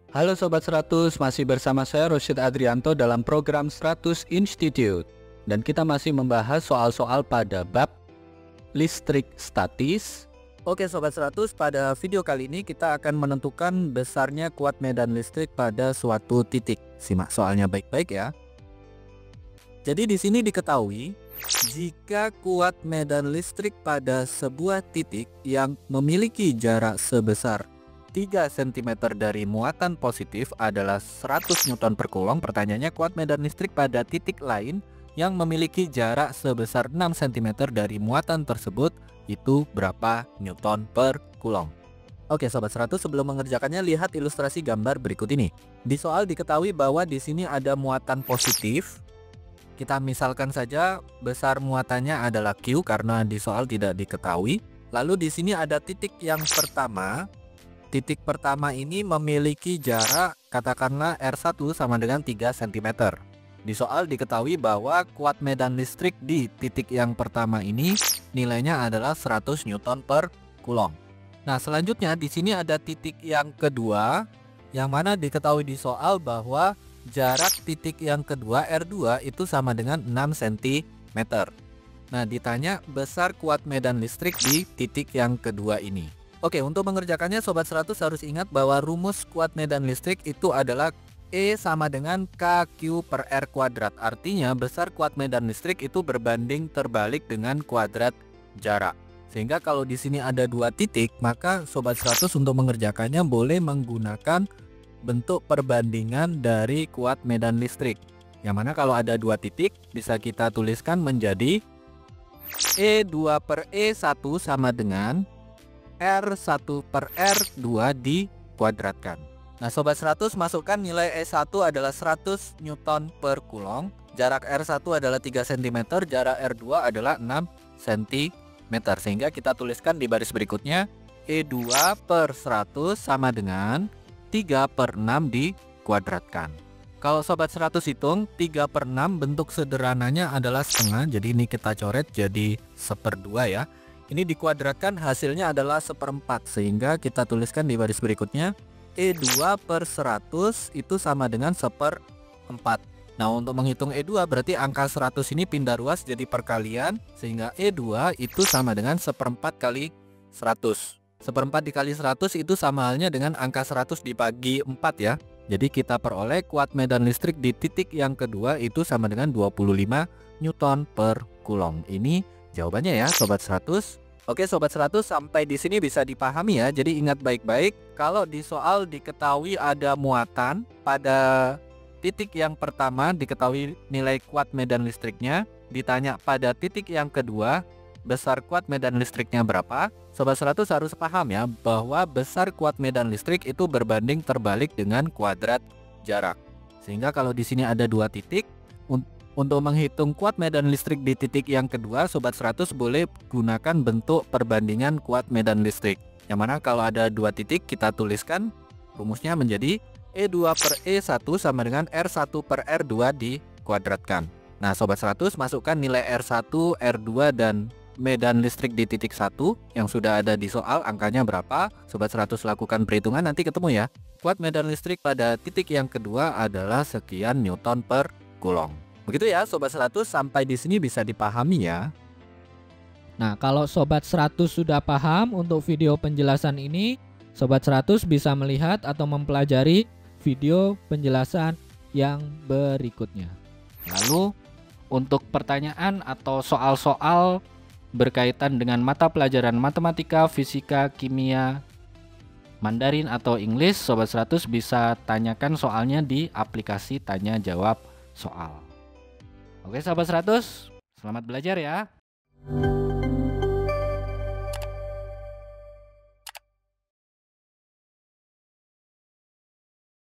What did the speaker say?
Halo Sobat 100, masih bersama saya Rosyid Adrianto dalam program 100 Institute. Dan kita masih membahas soal-soal pada bab listrik statis. Oke Sobat 100, pada video kali ini kita akan menentukan besarnya kuat medan listrik pada suatu titik. Simak soalnya baik-baik ya. Jadi di sini diketahui, jika kuat medan listrik pada sebuah titik yang memiliki jarak sebesar 3 cm dari muatan positif adalah 100 Newton per Coulomb. Pertanyaannya, kuat medan listrik pada titik lain yang memiliki jarak sebesar 6 cm dari muatan tersebut itu berapa Newton per Coulomb? Oke Sobat 100, sebelum mengerjakannya lihat ilustrasi gambar berikut ini. Di soal diketahui bahwa di sini ada muatan positif. Kita misalkan saja besar muatannya adalah Q karena di soal tidak diketahui. Lalu di sini ada titik yang pertama. Titik pertama ini memiliki jarak katakanlah R1 sama dengan 3 cm. Di soal diketahui bahwa kuat medan listrik di titik yang pertama ini nilainya adalah 100 Newton per Coulomb. Nah, selanjutnya di sini ada titik yang kedua yang mana diketahui di soal bahwa jarak titik yang kedua R2 itu sama dengan 6 cm. Nah, ditanya besar kuat medan listrik di titik yang kedua ini. Oke, untuk mengerjakannya Sobat 100 harus ingat bahwa rumus kuat medan listrik itu adalah E sama dengan KQ per R kuadrat. Artinya besar kuat medan listrik itu berbanding terbalik dengan kuadrat jarak. Sehingga kalau di sini ada dua titik, maka Sobat 100 untuk mengerjakannya boleh menggunakan bentuk perbandingan dari kuat medan listrik. Yang mana kalau ada dua titik bisa kita tuliskan menjadi E2 per E1 sama dengan R1 per R2 dikuadratkan. Nah Sobat 100, masukkan nilai E1 adalah 100 Newton per Coulomb, jarak R1 adalah 3 cm, jarak R2 adalah 6 cm. Sehingga kita tuliskan di baris berikutnya E2 per 100 sama dengan 3 per 6 dikuadratkan. Kalau Sobat 100 hitung 3 per 6 bentuk sederhananya adalah setengah, jadi ini kita coret jadi 1/2 ya. Ini dikuadratkan hasilnya adalah 1/4, sehingga kita tuliskan di baris berikutnya E2 per 100 itu sama dengan 1/4. Nah untuk menghitung E2 berarti angka 100 ini pindah ruas jadi perkalian, sehingga E2 itu sama dengan 1/4 kali 100. 1/4 dikali 100 itu sama halnya dengan angka 100 dibagi 4 ya. Jadi kita peroleh kuat medan listrik di titik yang kedua itu sama dengan 25 Newton per Coulomb. Ini jawabannya ya Sobat 100. Oke Sobat 100, sampai di sini bisa dipahami ya. Jadi ingat baik-baik, kalau di soal diketahui ada muatan pada titik yang pertama, diketahui nilai kuat medan listriknya, ditanya pada titik yang kedua besar kuat medan listriknya berapa. Sobat 100 harus paham ya bahwa besar kuat medan listrik itu berbanding terbalik dengan kuadrat jarak. Sehingga kalau di sini ada dua titik, untuk menghitung kuat medan listrik di titik yang kedua, Sobat 100 boleh gunakan bentuk perbandingan kuat medan listrik. Yang mana kalau ada dua titik kita tuliskan rumusnya menjadi E2 per E1 sama dengan R1 per R2 dikuadratkan. Nah Sobat 100, masukkan nilai R1, R2 dan medan listrik di titik 1 yang sudah ada di soal, angkanya berapa. Sobat 100 lakukan perhitungan, nanti ketemu ya. Kuat medan listrik pada titik yang kedua adalah sekian Newton per Coulomb. Begitu ya Sobat 100, sampai di sini bisa dipahami ya. Nah, kalau Sobat 100 sudah paham untuk video penjelasan ini, Sobat 100 bisa melihat atau mempelajari video penjelasan yang berikutnya. Lalu untuk pertanyaan atau soal-soal berkaitan dengan mata pelajaran matematika, fisika, kimia, Mandarin atau Inggris, Sobat 100 bisa tanyakan soalnya di aplikasi tanya jawab soal. Oke Sobat 100, selamat belajar ya.